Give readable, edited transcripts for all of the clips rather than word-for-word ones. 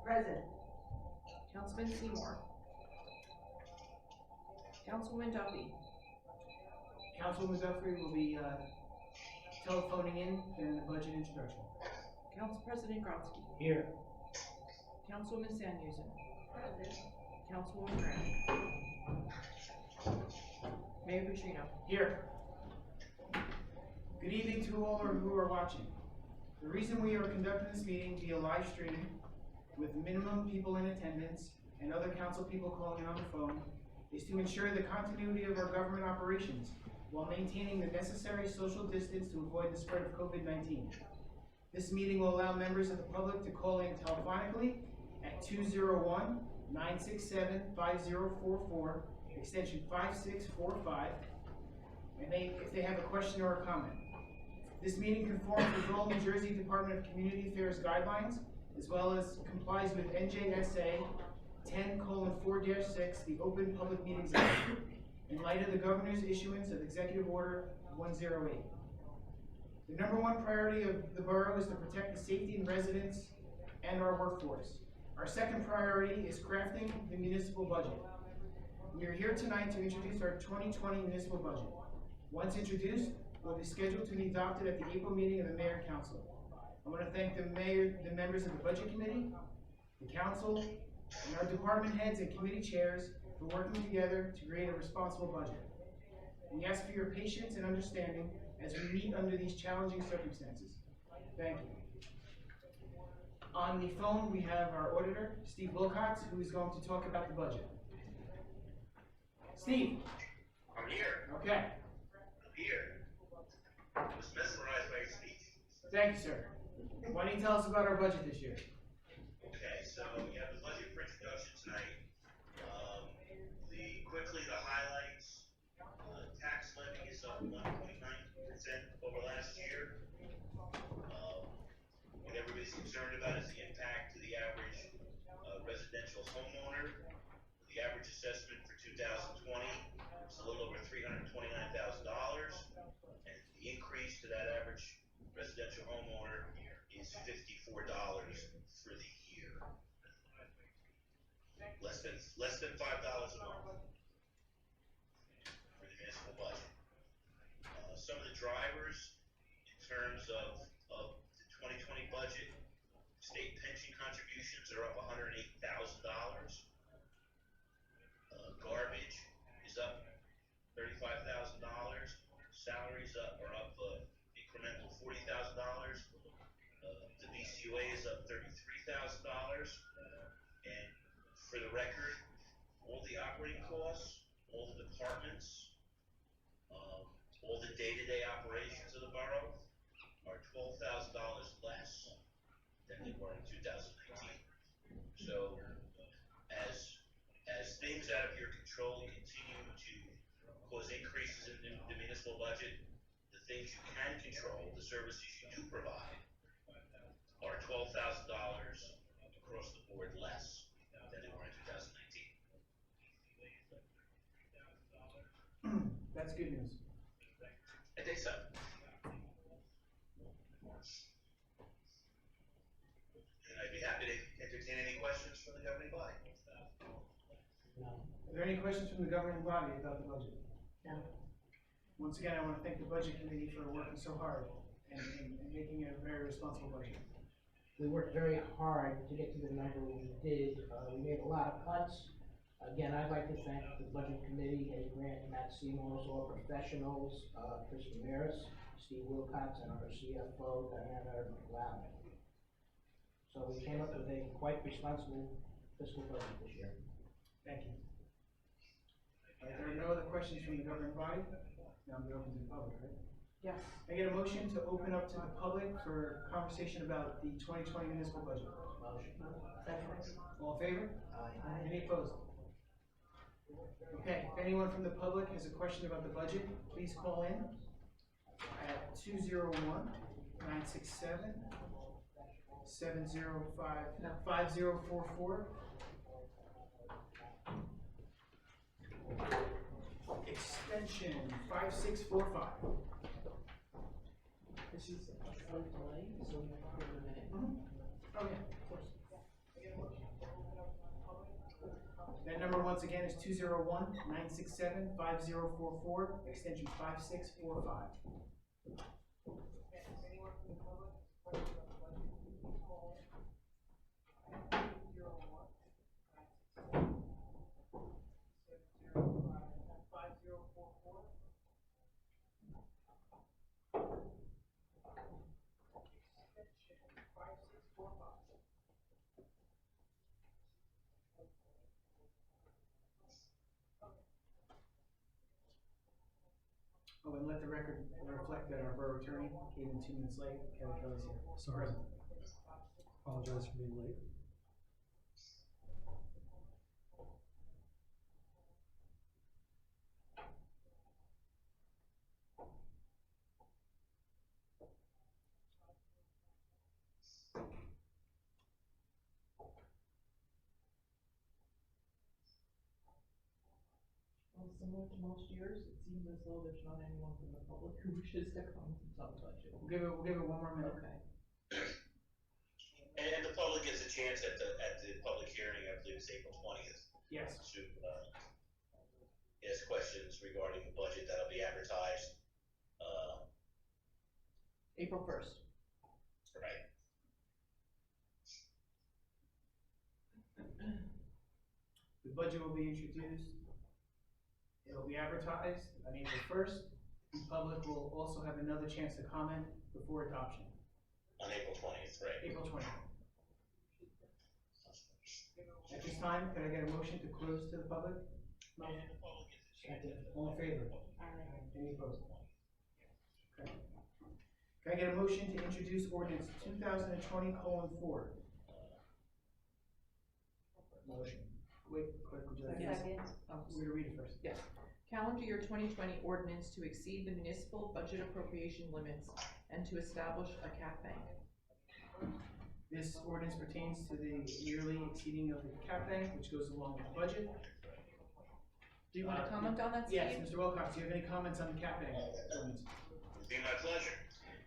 Present. Councilwoman Guthrie will be telephoning in during the budget introduction. Council President Grotzky. Here. Councilwoman Sanusen. Present. Councilwoman Graham. Mayor Petrino. Here. Good evening to all who are watching. The reason we are conducting this meeting via live stream with minimum people in attendance and other council people calling in on the phone is to ensure the continuity of our government operations while maintaining the necessary social distance to avoid the spread of COVID-19. This meeting will allow members of the public to call in telephonically at 201-967-5044, extension 5645, and if they have a question or a comment. This meeting conforms with all New Jersey Department of Community Affairs guidelines, as well as complies with NJSA 10:4-6, the Open Public Meetings Act, in light of the Governor's issuance of Executive Order 108. The number one priority of the borough is to protect the safety and residents and our workforce. Our second priority is crafting the municipal budget. We are here tonight to introduce our 2020 municipal budget. Once introduced, it will be scheduled to be adopted at the April meeting of the Mayor and Council. I want to thank the members of the Budget Committee, the Council, and our department heads and committee chairs for working together to create a responsible budget. We ask for your patience and understanding as we meet under these challenging circumstances. Thank you. On the phone, we have our auditor, Steve Wilcox, who is going to talk about the budget. Steve. I'm here. Okay. I'm here. I was mesmerized by your speech. Thank you, sir. Why don't you tell us about our budget this year? Okay, so you have the budget for introduction tonight. The highlights, tax levy is up 1.9% over last year. What everybody's concerned about is the impact to the average residential homeowner. The average assessment for 2020 is a little over $329,000, and the increase to that average residential homeowner is $54 for the year. Less than $5 a month for the municipal budget. Some of the drivers in terms of the 2020 budget, state pension contributions are up $108,000. Garbage is up $35,000. Salaries are up incremental $40,000. The BCUA is up $33,000. And for the record, all the operating costs, all the departments, all the day-to-day operations of the borough are $12,000 less than they were in 2019. So, as things out of your control continue to cause increases in the municipal budget, the things you can control, the services you do provide, are $12,000 across the board less than they were in 2019. That's good news. I think so. And I'd be happy to entertain any questions from the governing body. Are there any questions from the governing body about the budget? No. Once again, I want to thank the budget committee for working so hard and making it a very responsible budget. We worked very hard to get to the number we did. We made a lot of cuts. Again, I'd like to thank the budget committee, Eddie Grant, Matt Seymour, all professionals, Chris Ramirez, Steve Wilcox, and our CFO, Diana Loud. So we came up with a quite responsible fiscal budget this year. Thank you. There are no other questions from the governing body? Now I'm open to the public, right? Yes. I get a motion to open up to the public for conversation about the 2020 municipal budget. Motion. All in favor? Aye. Any opposed? Okay, if anyone from the public has a question about the budget, please call in at 201-967-705-5044. Extension 5645. This is a slight delay, so we have to give it a minute. Oh, yeah, of course. That number once again is 201-967-5044, extension 5645. Oh, and let the record reflect that our borough attorney came in 2 minutes late. Kelly Kelly's here. Sorry. Apologize for being late. Well, similar to most years, it seems as though there's not anyone from the public who wishes to comment on the budget. We'll give it 1 more minute. Okay. And the public gets a chance at the public hearing, I believe it's April 20th, Yes. to ask questions regarding the budget that'll be advertised. April 1st. Right. The budget will be introduced. It'll be advertised on April 1st. The public will also have another chance to comment before adoption. On April 20th, right? April 20th. At this time, can I get a motion to close to the public? And the public gets a chance at the All in favor? Aye. Any opposed? Okay. Can I get a motion to introduce ordinance 2020:4? Motion. Wait, clerk, would you like to? Yes. We're gonna read it first. Yes. Calendar year 2020 ordinance to exceed the municipal budget appropriation limits and to establish a cap bank. This ordinance pertains to the yearly exceeding of the cap bank, which goes along with the budget. Do you want to comment on that, Steve? Yes, Mr. Wilcox, do you have any comments on the cap bank ordinance? It'd be my pleasure.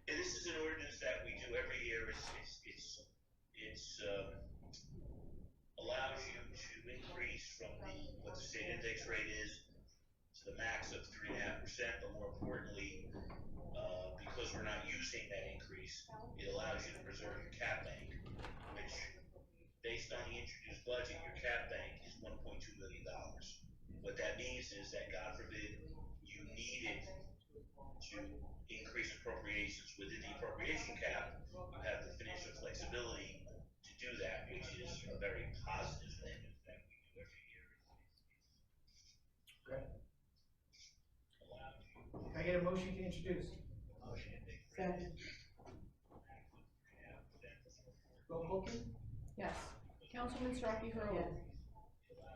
And this is an ordinance that we do every year. It's allows you to increase from what the state index rate is to the max of 3.5%, but more importantly, because we're not using that increase, it allows you to preserve your cap bank, which, based on the introduced budget, your cap bank is $1.2 million. What that means is that, God forbid, you needed to increase appropriations within the appropriation cap, you have the financial flexibility to do that, which is a very positive thing that we do every year. motion to introduce? Second. Roll call, please. Yes. Councilman Starkey Hurley.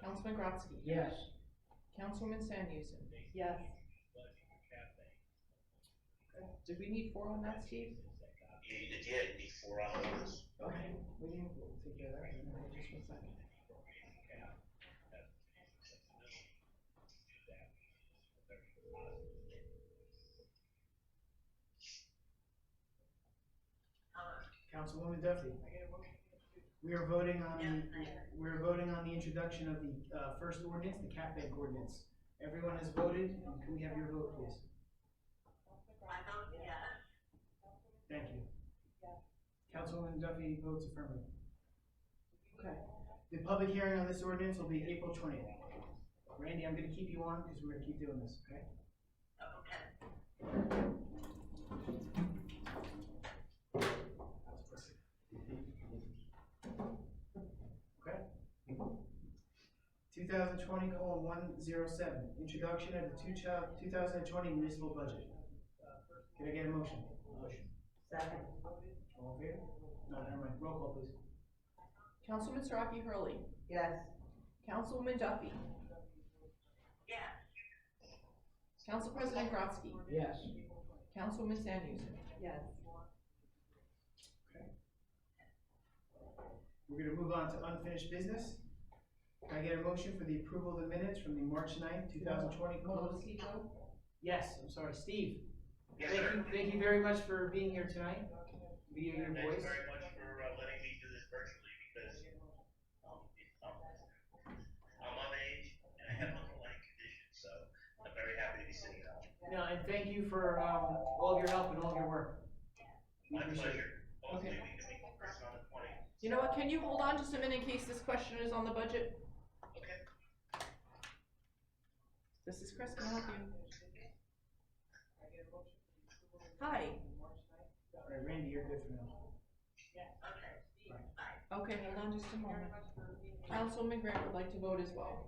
Councilman Grotzky. Yes. Councilwoman Sandhusen. Yes. Did we need 4 on that, Steve? You need 4 on this. Okay. We didn't, we'll take care of that. Just 1 second. Councilwoman Duffy. We are voting on the introduction of the, first ordinance, the cap bank ordinance. Everyone has voted, and can we have your vote, please? I vote yes. Thank you. Councilwoman Duffy votes affirmative. Okay. The public hearing on this ordinance will be April 20th. Randy, I'm gonna keep you on, because we're gonna keep doing this, okay? Okay. Okay. 2020:107, introduction of the 2020 municipal budget. Can I get a motion? Motion. Second. All in favor? No, never mind. Roll call, please. Councilman Starkey Hurley. Yes. Councilwoman Duffy. Yes. Council President Grotzky. Yes. Councilwoman Sandhusen. Yes. We're gonna move on to unfinished business. Can I get a motion for the approval of the minutes from the March 9th, 2020 closed? Steve vote? Yes, I'm sorry, Steve. Yes, sir. Thank you very much for being here tonight, via your Thank you voice. very much for letting me do this virtually because I'm of age and I have underlying conditions, so I'm very happy to be sitting out. No, and thank you for all of your help and all of your work. We My appreciate it. pleasure. Hopefully Okay. we can make it person on the 20th. You know what, can you hold on just a minute in case this question is on the budget? Okay. This is Chris, can I help you? Hi. All right, Randy, you're good for now. Okay, hold on just a moment. Councilman Grant would like to vote as well.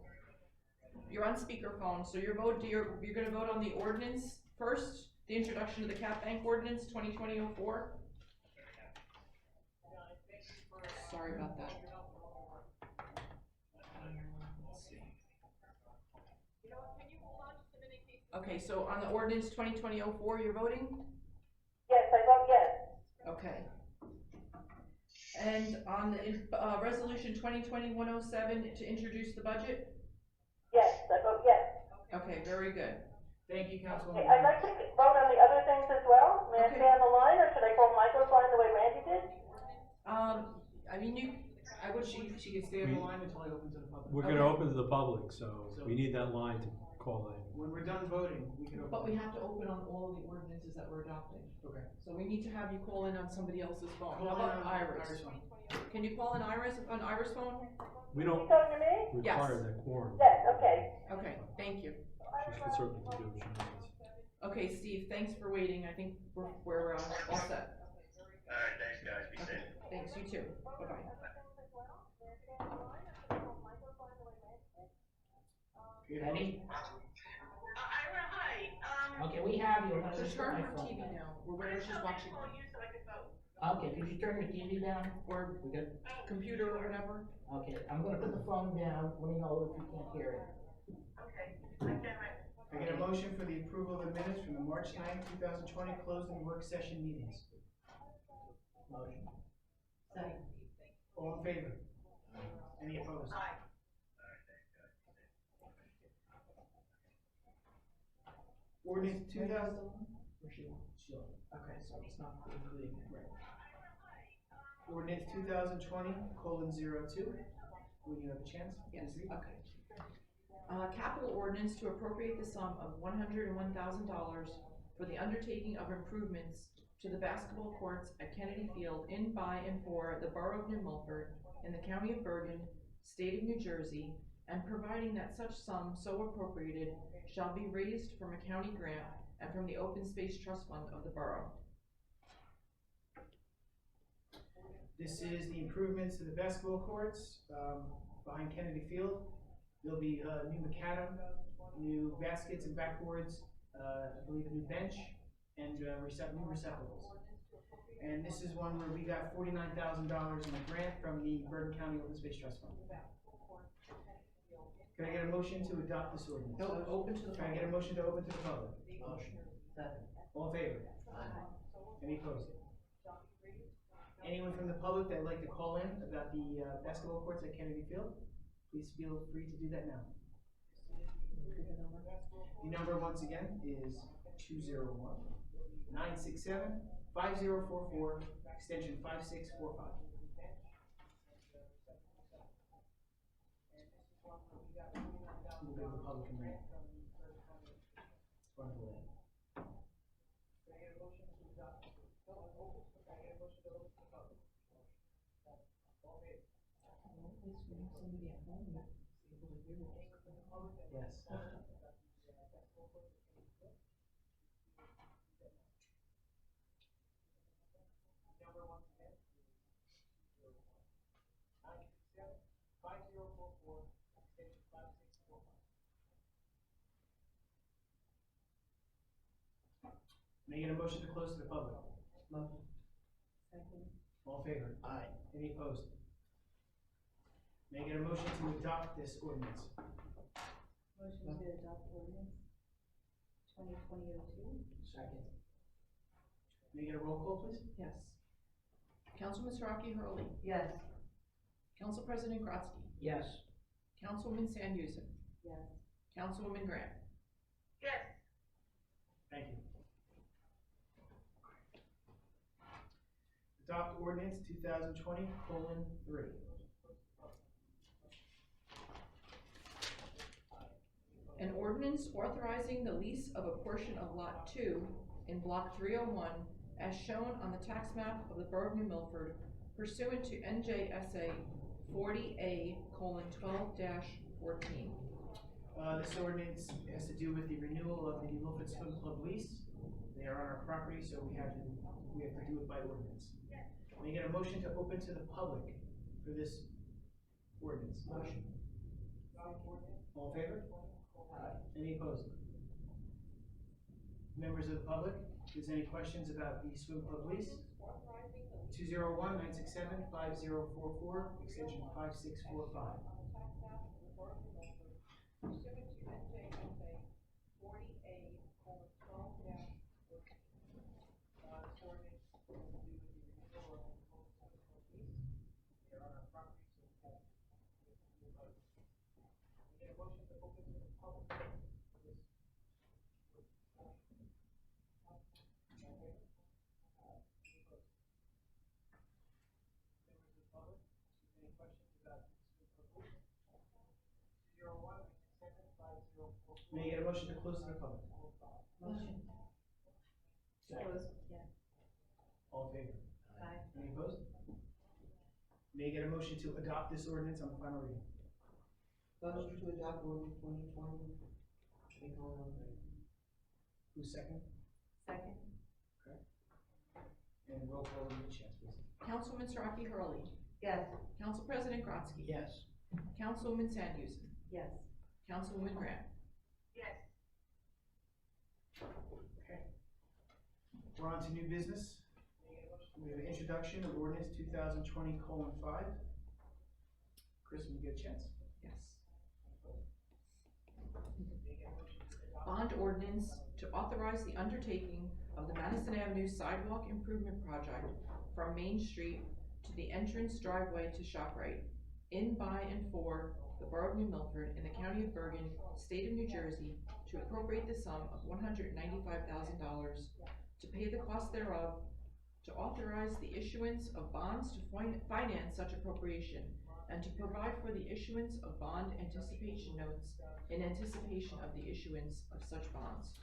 You're on speakerphone, so you're gonna vote on the ordinance first, the introduction of the cap bank ordinance 2020-04. Sorry about that. Let's see. Okay, so on the ordinance 2020-04, you're voting? Yes, I vote yes. Okay. And on the, resolution 2020-107 to introduce the budget? Yes, I vote yes. Okay, very good. Thank you, Okay, Councilwoman. I'd like to vote on the other things as well. May I Okay. stay on the line, or should I call Michael's line the way Randy did? I mean, She can stay on the line until I open to the public. We're gonna open to the public, so we need that line to call in. When we're done voting, we can open. but we have to open on all of the ordinances that we're adopting. Okay. So we need to have you call in on somebody else's phone. Call How in about on Iris? phone. Can you call in Iris, on Iris' phone? We You don't talking to me? Yes. require that quorum. Yes, okay. Okay, thank you. She can certainly do what she needs. Okay, Steve, thanks for waiting. I think we're all set. All right, thanks guys. Be Okay, safe. thanks, you too. Bye-bye. Penny? Ira, hi. Okay, we have you. I'm gonna So just turn my her phone TV down. now. We're just watching, Call you so I can vote. Okay, could you turn your TV down? or We good? computer or whatever. Okay, I'm gonna put the phone down. Let me know if you can't hear it. Okay, I can, I get a motion for the approval of the minutes from the March 9th, 2020 closed and work session meetings. Motion. Second. All in favor? Any opposed? Aye. Ordinance 2000. Or she won't. Sure. Okay, so it's not including it, right? Ordinance 2020:02. Will you have a chance? Yes, Please read. okay. Capital ordinance to appropriate the sum of $101,000 for the undertaking of improvements to the basketball courts at Kennedy Field in, by, and for the Borough of New Milford in the County of Bergen, State of New Jersey, and providing that such sum so appropriated shall be raised from a county grant and from the Open Space Trust Fund of the borough. This is the improvements to the basketball courts behind Kennedy Field. There'll be new macadam, new baskets and backboards, I believe a new bench and, new receptacles. And this is one where we got $49,000 in a grant from the Bergen County Open Space Trust Fund. Can I get a motion to adopt this ordinance? No, open to the Can I get a public. motion to open to the public? Motion. Second. All in favor? Any opposed? Anyone from the public that'd like to call in about the basketball courts at Kennedy Field, please feel free to do that now. The number once again is 201-967-5044, extension 5645. We'll give the public a minute. Run the lane. Somebody at home that's able to hear what's going on. Yes. May I get a motion to close to the public? Motion. All in favor? Aye. Any opposed? May I get a motion to adopt this ordinance? Motion to adopt ordinance 2020-02. Second. May I get a roll call, please? Yes. Councilman Rocky Hurley. Yes. Council President Grotzky. Yes. Councilwoman Sandhusen. Yes. Councilwoman Graham. Yes. Thank you. Adopt ordinance 2020:3. An ordinance authorizing the lease of a portion of Lot 2 in Block 301 as shown on the tax map of the Borough of New Milford pursuant to NJSA 40A:12-14. This ordinance has to do with the renewal of the Milford Swim Club lease. They are on our property, so we have to do it by ordinance. May I get a motion to open to the public for this ordinance? Motion. All in favor? Aye. Any opposed? Members of the public, if there's any questions about the swim club lease? 201-967-5044, extension 5645. May I get a motion to close to the public? Motion. Second. Yeah. All in favor? Aye. Any opposed? May I get a motion to adopt this ordinance on the final reading? Motion to adopt ordinance 2020. Who's second? Second. And roll call on each, yes, please. Councilman Rocky Hurley. Yes. Council President Grotzky. Yes. Councilwoman Sandhusen. Yes. Councilwoman Graham. Yes. Okay. We're on to new business. We have an introduction of ordinance 2020:5. Chris, when you get a chance. Yes. Bond ordinance to authorize the undertaking of the Madison Avenue Sidewalk Improvement Project from Main Street to the entrance driveway to ShopRite, in, by, and for the Borough of New Milford in the County of Bergen, State of New Jersey, to appropriate the sum of $195,000 to pay the cost thereof, to authorize the issuance of bonds to finance such appropriation, and to provide for the issuance of bond anticipation notes in anticipation of the issuance of such bonds.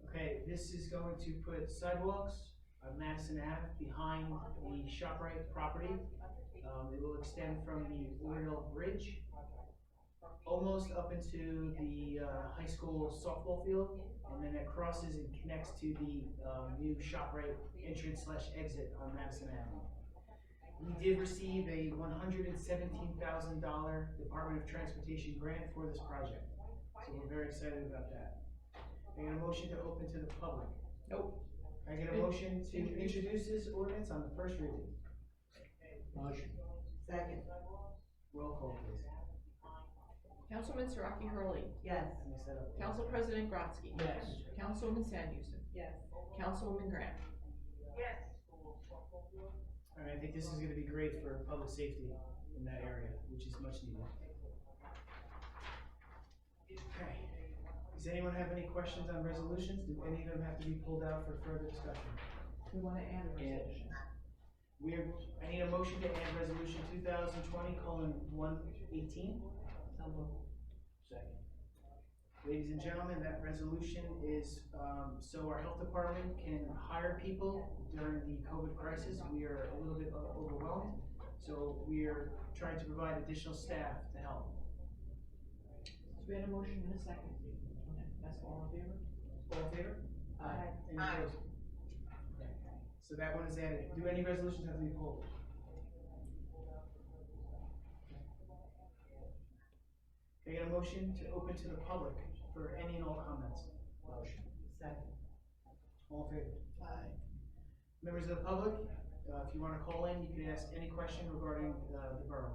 Okay, this is going to put sidewalks on Madison Ave behind the ShopRite property. It will extend from the Oriole Bridge almost up into the high school softball field, and then it crosses and connects to the new ShopRite entrance/exit on Madison Avenue. We did receive a $117,000 Department of Transportation grant for this project, so we're very excited about that. I get a motion to open to the public. Nope. I get a motion to introduce this ordinance on the first reading. Motion. Second. Roll call, please. Councilman Siraki Hurley. Yes. I messed that up. Council President Grotzky. Yes. Councilwoman Sanderson. Yes. Councilwoman Graham. yes, Alright, I think this is gonna be great for public safety in that area, which is much needed. Okay. Does anyone have any questions on resolutions? Do any of them have to be pulled out for further discussion? We want to add a resolution. I need a motion to add resolution 2020:118. So moved. Second. Ladies and gentlemen, that resolution is, so our health department can hire people during the COVID crisis. We are a little bit overwhelmed, so we are trying to provide additional staff to help. So we had a motion in a second. That's all in favor? All in favor? Aye. Any opposed? So that one is added. Do any resolutions have to be pulled? Can I get a motion to open to the public for any and all comments? Motion. Second. All in favor? Aye. Members of the public, if you wanna call in, you can ask any question regarding, the borough.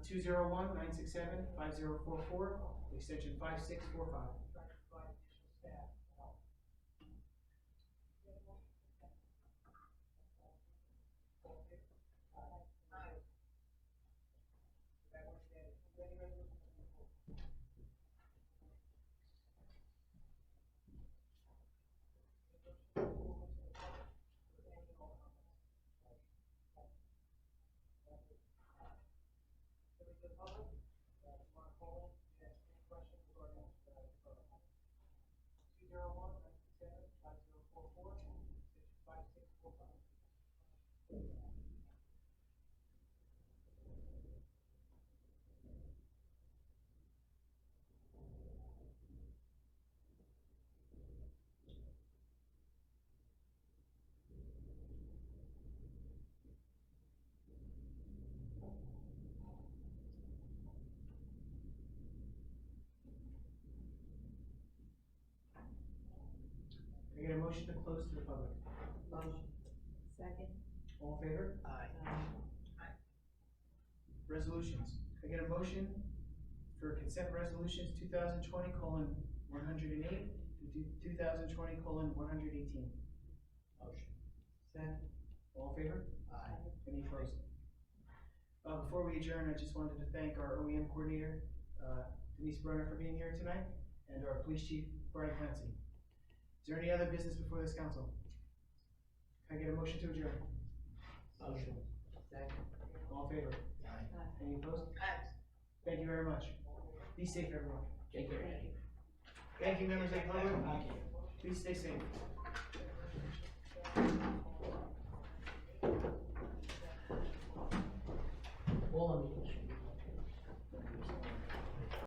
201-967-5044, extension 5645. Can I get a motion to close to the public? Motion. Second. All in favor? Aye. Resolutions. Can I get a motion for consent resolutions 2020:108 to 2020:118? Motion. Second. All in favor? Aye. Any opposed? Before we adjourn, I just wanted to thank our OEM coordinator, Denise Brunner, for being here tonight, and our police chief, Brian Clancy. Is there any other business before this council? Can I get a motion to adjourn? Motion. Second. All in favor? Aye. Any opposed? yes. Thank you very much. Be safe, everyone. Take care. Thank you, members of the public. Thank you. Please stay safe.